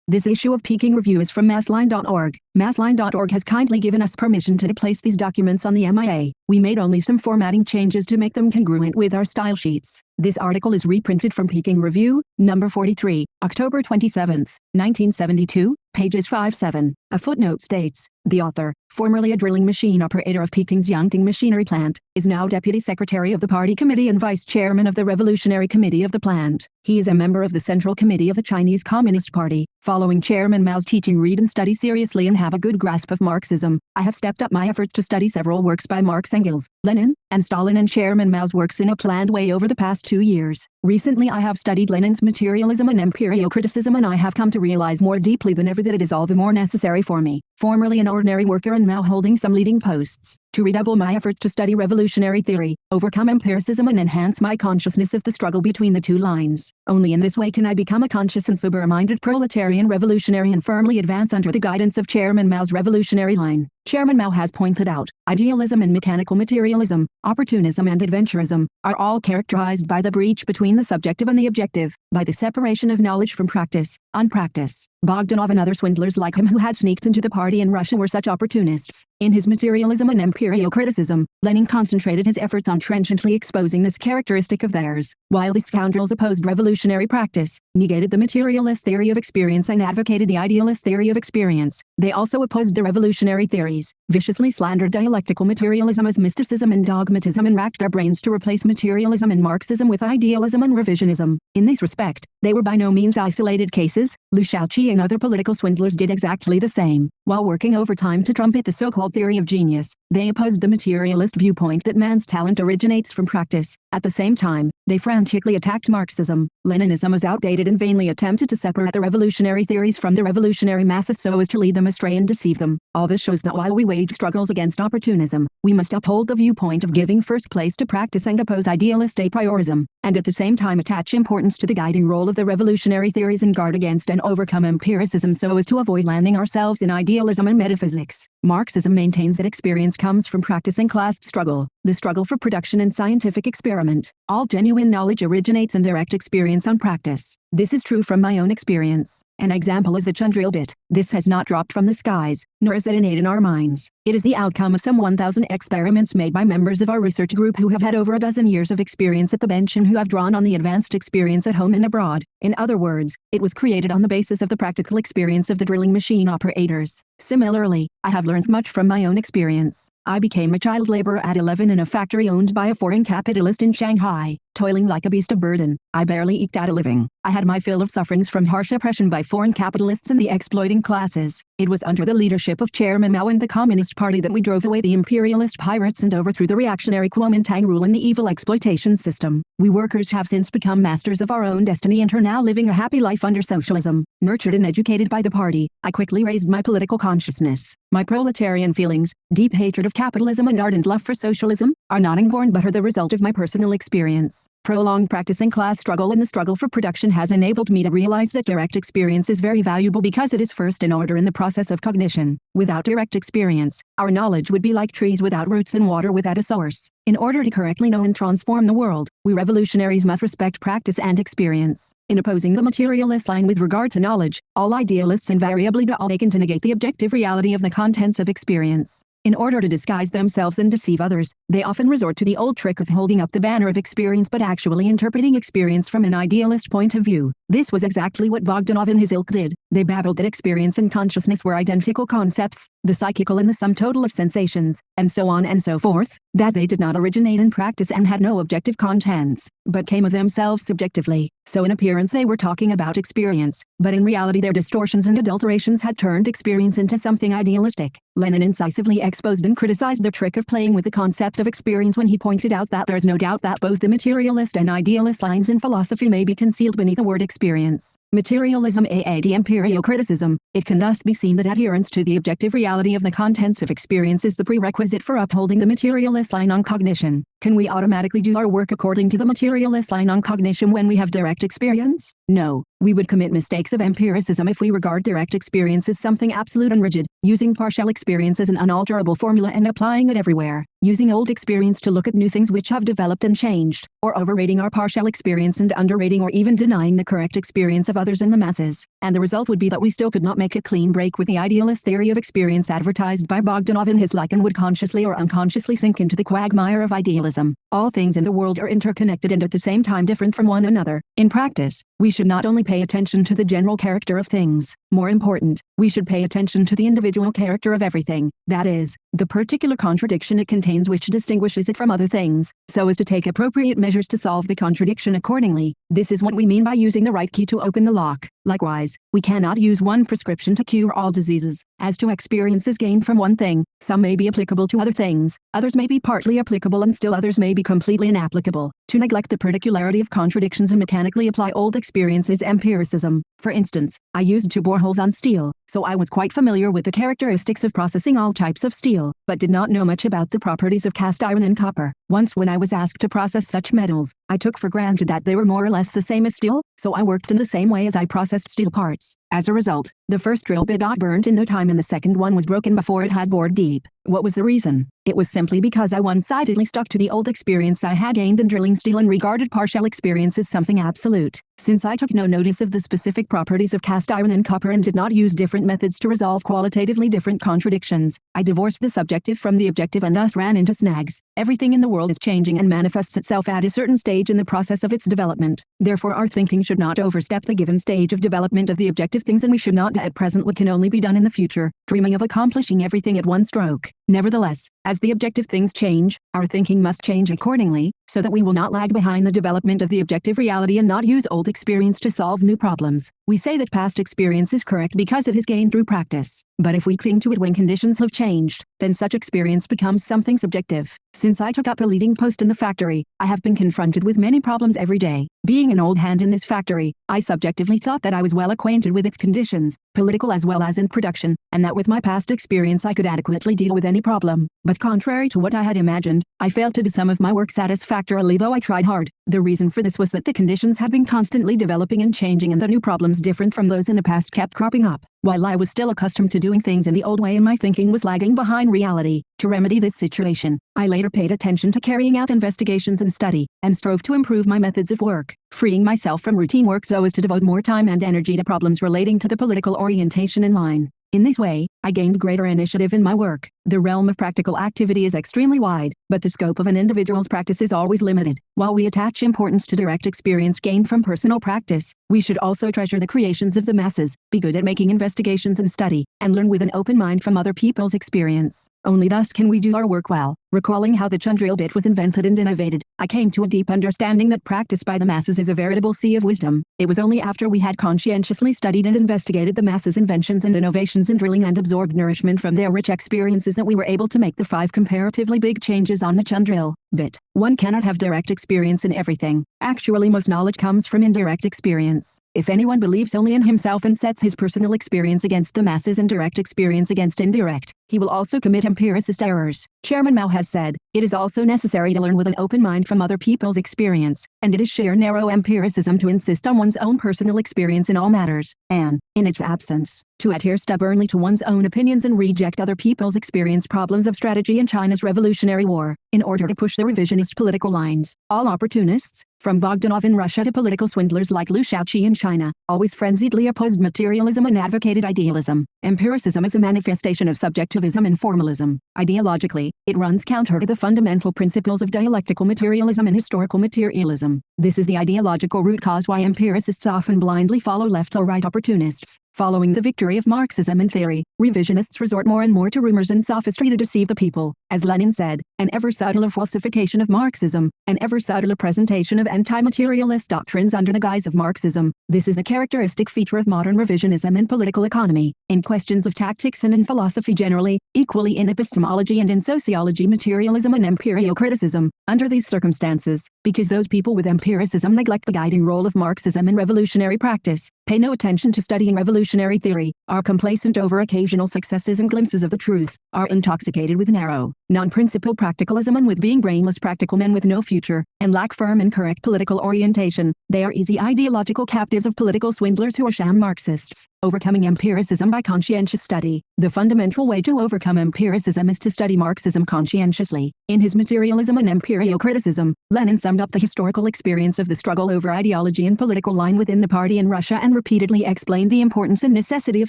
This issue of Peking Review is from massline.org. Massline.org has kindly given us permission to place these documents on the MIA. We made only some formatting changes to make them congruent with our style sheets. This article is reprinted from Peking Review, number 43, October 27, 1972, pages 5-7. A footnote states, the author, formerly a drilling machine operator of Peking's Yangting machinery plant, is now Deputy Secretary of the Party Committee and Vice Chairman of the Revolutionary Committee of the plant. He is a member of the Central Committee of the Chinese Communist Party. Following Chairman Mao's teaching, read and study seriously and have a good grasp of Marxism. I have stepped up my efforts to study several works by Marx, Engels, Lenin, and Stalin and Chairman Mao's works in a planned way over the past 2 years. Recently I have studied Lenin's materialism and empiricism, and I have come to realize more deeply than ever that it is all the more necessary for me, formerly an ordinary worker and now holding some leading posts, to redouble my efforts to study revolutionary theory, overcome empiricism, and enhance my consciousness of the struggle between the two lines. Only in this way can I become a conscious and sober-minded proletarian revolutionary and firmly advance under the guidance of Chairman Mao's revolutionary line. Chairman Mao has pointed out, idealism and mechanical materialism, opportunism and adventurism, are all characterized by the breach between the subjective and the objective, by the separation of knowledge from practice, unpractice. Bogdanov and other swindlers like him who had sneaked into the party in Russia were such opportunists. In his materialism and empiricism, Lenin concentrated his efforts on trenchantly exposing this characteristic of theirs, while the scoundrels opposed revolutionary practice, negated the materialist theory of experience and advocated the idealist theory of experience. They also opposed the revolutionary theories, viciously slandered dialectical materialism as mysticism and dogmatism, and racked their brains to replace materialism and Marxism with idealism and revisionism. In this respect, they were by no means isolated cases. Liu Shaoqi and other political swindlers did exactly the same. While working overtime to trumpet the so-called theory of genius, they opposed the materialist viewpoint that man's talent originates from practice. At the same time, they frantically attacked Marxism. Leninism as outdated and vainly attempted to separate the revolutionary theories from the revolutionary masses so as to lead them astray and deceive them. All this shows that while we wage struggles against opportunism, we must uphold the viewpoint of giving first place to practice and oppose idealist a priorism, and at the same time attach importance to the guiding role of the revolutionary theories and guard against and overcome empiricism so as to avoid landing ourselves in idealism and metaphysics. Marxism maintains that experience comes from practice and class struggle, the struggle for production and scientific experiment. All genuine knowledge originates in direct experience on practice. This is true from my own experience. An example is the Chun drill bit. This has not dropped from the skies, nor is it innate in our minds. It is the outcome of some 1,000 experiments made by members of our research group who have had over a dozen years of experience at the bench and who have drawn on the advanced experience at home and abroad. In other words, it was created on the basis of the practical experience of the drilling machine operators. Similarly, I have learned much from my own experience. I became a child laborer at 11 in a factory owned by a foreign capitalist in Shanghai, toiling like a beast of burden. I barely eked out a living. I had my fill of sufferings from harsh oppression by foreign capitalists and the exploiting classes. It was under the leadership of Chairman Mao and the Communist Party that we drove away the imperialist pirates and overthrew the reactionary Kuomintang rule and the evil exploitation system. We workers have since become masters of our own destiny and are now living a happy life under socialism. Nurtured and educated by the party, I quickly raised my political consciousness. My proletarian feelings, deep hatred of capitalism and ardent love for socialism, are not inborn but are the result of my personal experience. Prolonged practice in class struggle and the struggle for production has enabled me to realize that direct experience is very valuable because it is first in order in the process of cognition. Without direct experience, our knowledge would be like trees without roots and water without a source. In order to correctly know and transform the world, we revolutionaries must respect practice and experience. In opposing the materialist line with regard to knowledge, all idealists invariably do all they can to negate the objective reality of the contents of experience. In order to disguise themselves and deceive others, they often resort to the old trick of holding up the banner of experience but actually interpreting experience from an idealist point of view. This was exactly what Bogdanov and his ilk did. They babbled that experience and consciousness were identical concepts, the psychical and the sum total of sensations, and so on and so forth, that they did not originate in practice and had no objective contents, but came of themselves subjectively. So in appearance they were talking about experience, but in reality their distortions and adulterations had turned experience into something idealistic. Lenin incisively exposed and criticized the trick of playing with the concept of experience when he pointed out that there is no doubt that both the materialist and idealist lines in philosophy may be concealed beneath the word experience. Materialism aid empiricism. It can thus be seen that adherence to the objective reality of the contents of experience is the prerequisite for upholding the materialist line on cognition. Can we automatically do our work according to the materialist line on cognition when we have direct experience? No. We would commit mistakes of empiricism if we regard direct experience as something absolute and rigid, using partial experience as an unalterable formula and applying it everywhere, using old experience to look at new things which have developed and changed, or overrating our partial experience and underrating or even denying the correct experience of others in the masses. And the result would be that we still could not make a clean break with the idealist theory of experience advertised by Bogdanov in his Like, and would consciously or unconsciously sink into the quagmire of idealism. All things in the world are interconnected and at the same time different from one another. In practice, we should not only pay attention to the general character of things. More important, we should pay attention to the individual character of everything, that is, the particular contradiction it contains which distinguishes it from other things, so as to take appropriate measures to solve the contradiction accordingly. This is what we mean by using the right key to open the lock. Likewise, we cannot use one prescription to cure all diseases. As to experiences gained from one thing, some may be applicable to other things, others may be partly applicable and still others may be completely inapplicable. To neglect the particularity of contradictions and mechanically apply old experience is empiricism. For instance, I used 2 boreholes on steel, so I was quite familiar with the characteristics of processing all types of steel, but did not know much about the properties of cast iron and copper. Once when I was asked to process such metals, I took for granted that they were more or less the same as steel, so I worked in the same way as I processed steel parts. As a result, the first drill bit got burnt in no time and the second one was broken before it had bored deep. What was the reason? It was simply because I one-sidedly stuck to the old experience I had gained in drilling steel and regarded partial experience as something absolute. Since I took no notice of the specific properties of cast iron and copper and did not use different methods to resolve qualitatively different contradictions, I divorced the subjective from the objective and thus ran into snags. Everything in the world is changing and manifests itself at a certain stage in the process of its development. Therefore our thinking should not overstep the given stage of development of the objective things, and we should not do at present what can only be done in the future, dreaming of accomplishing everything at one stroke. Nevertheless, as the objective things change, our thinking must change accordingly, so that we will not lag behind the development of the objective reality and not use old experience to solve new problems. We say that past experience is correct because it is gained through practice. But if we cling to it when conditions have changed, then such experience becomes something subjective. Since I took up a leading post in the factory, I have been confronted with many problems every day. Being an old hand in this factory, I subjectively thought that I was well acquainted with its conditions, political as well as in production, and that with my past experience I could adequately deal with any problem. But contrary to what I had imagined, I failed to do some of my work satisfactorily, though I tried hard. The reason for this was that the conditions had been constantly developing and changing, and the new problems different from those in the past kept cropping up. While I was still accustomed to doing things in the old way and my thinking was lagging behind reality. To remedy this situation, I later paid attention to carrying out investigations and study, and strove to improve my methods of work, freeing myself from routine work so as to devote more time and energy to problems relating to the political orientation in line. In this way, I gained greater initiative in my work. The realm of practical activity is extremely wide, but the scope of an individual's practice is always limited. While we attach importance to direct experience gained from personal practice, we should also treasure the creations of the masses, be good at making investigations and study, and learn with an open mind from other people's experience. Only thus can we do our work well. Recalling how the Chundrill bit was invented and innovated, I came to a deep understanding that practice by the masses is a veritable sea of wisdom. It was only after we had conscientiously studied and investigated the masses' inventions and innovations in drilling and absorbed nourishment from their rich experiences that we were able to make the 5 comparatively big changes on the Chundrill bit. One cannot have direct experience in everything. Actually, most knowledge comes from indirect experience. If anyone believes only in himself and sets his personal experience against the masses and direct experience against indirect, he will also commit empiricist errors. Chairman Mao has said, "It is also necessary to learn with an open mind from other people's experience, and it is sheer narrow empiricism to insist on one's own personal experience in all matters, and, in its absence, to adhere stubbornly to one's own opinions and reject other people's experience." Problems of strategy in China's Revolutionary War. In order to push the revisionist political lines, all opportunists, from Bogdanov in Russia to political swindlers like Liu Shaoqi in China, always frenziedly opposed materialism and advocated idealism. Empiricism is a manifestation of subjectivism and formalism. Ideologically, it runs counter to the fundamental principles of dialectical materialism and historical materialism. This is the ideological root cause why empiricists often blindly follow left or right opportunists. Following the victory of Marxism in theory, revisionists resort more and more to rumors and sophistry to deceive the people. As Lenin said, an ever subtler falsification of Marxism, an ever subtler presentation of anti-materialist doctrines under the guise of Marxism. This is the characteristic feature of modern revisionism in political economy, in questions of tactics and in philosophy generally, equally in epistemology and in sociology, materialism and empirio-criticism. Under these circumstances, because those people with empiricism neglect the guiding role of Marxism in revolutionary practice, pay no attention to studying revolutionary theory, are complacent over occasional successes and glimpses of the truth, are intoxicated with narrow, non-principled practicalism and with being brainless practical men with no future, and lack firm and correct political orientation. They are easy ideological captives of political swindlers who are sham Marxists. Overcoming empiricism by conscientious study. The fundamental way to overcome empiricism is to study Marxism conscientiously. In his Materialism and Empiriocriticism, Lenin summed up the historical experience of the struggle over ideology and political line within the party in Russia and repeatedly explained the importance and necessity of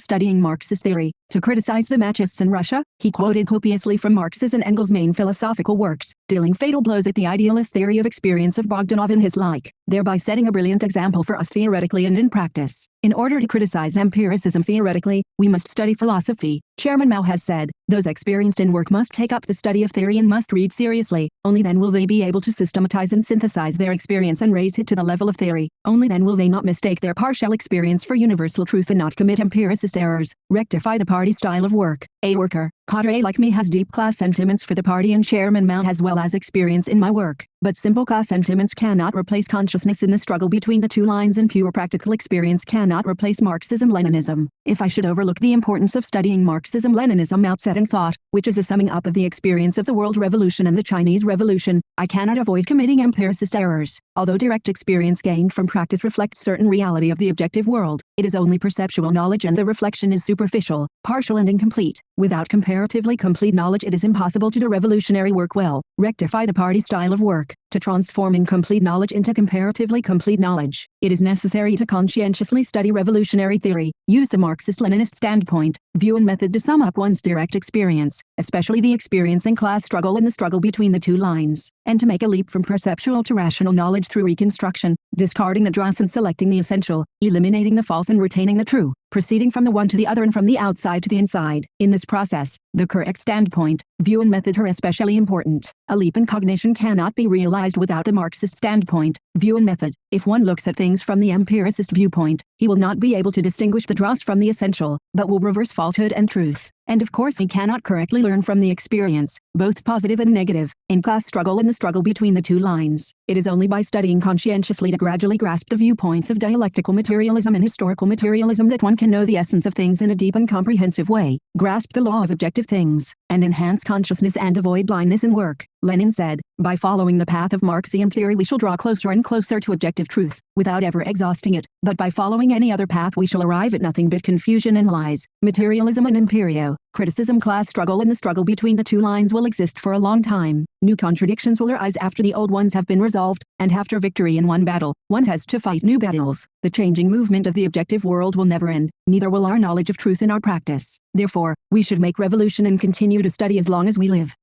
studying Marxist theory. To criticize the Machists in Russia, he quoted copiously from Marx's and Engels' main philosophical works, dealing fatal blows at the idealist theory of experience of Bogdanov and his like, thereby setting a brilliant example for us theoretically and in practice. In order to criticize empiricism theoretically, we must study philosophy. Chairman Mao has said, those experienced in work must take up the study of theory and must read seriously. Only then will they be able to systematize and synthesize their experience and raise it to the level of theory. Only then will they not mistake their partial experience for universal truth and not commit empiricist errors. Rectify the party style of work. A worker, cadre like me has deep class sentiments for the party and Chairman Mao as well as experience in my work. But simple class sentiments cannot replace consciousness in the struggle between the two lines and pure practical experience cannot replace Marxism-Leninism. If I should overlook the importance of studying Marxism-Leninism outside in thought, which is a summing up of the experience of the World Revolution and the Chinese Revolution, I cannot avoid committing empiricist errors. Although direct experience gained from practice reflects certain reality of the objective world, it is only perceptual knowledge and the reflection is superficial, partial and incomplete. Without comparatively complete knowledge it is impossible to do revolutionary work well. Rectify the party style of work. To transform incomplete knowledge into comparatively complete knowledge, it is necessary to conscientiously study revolutionary theory, use the Marxist-Leninist standpoint, view and method to sum up one's direct experience, especially the experience in class struggle and the struggle between the two lines, and to make a leap from perceptual to rational knowledge through reconstruction, discarding the dross and selecting the essential, eliminating the false and retaining the true, proceeding from the one to the other and from the outside to the inside. In this process, the correct standpoint, view and method are especially important. A leap in cognition cannot be realized without the Marxist standpoint, view and method. If one looks at things from the empiricist viewpoint, he will not be able to distinguish the dross from the essential, but will reverse falsehood and truth. And of course he cannot correctly learn from the experience, both positive and negative, in class struggle and the struggle between the two lines. It is only by studying conscientiously to gradually grasp the viewpoints of dialectical materialism and historical materialism that one can know the essence of things in a deep and comprehensive way, grasp the law of objective things, and enhance consciousness and avoid blindness in work. Lenin said, by following the path of Marxian theory we shall draw closer and closer to objective truth, without ever exhausting it, but by following any other path we shall arrive at nothing but confusion and lies. Materialism and Empiriocriticism class struggle and the struggle between the two lines will exist for a long time. New contradictions will arise after the old ones have been resolved, and after victory in one battle, one has to fight new battles. The changing movement of the objective world will never end, neither will our knowledge of truth in our practice. Therefore, we should make revolution and continue to study as long as we live.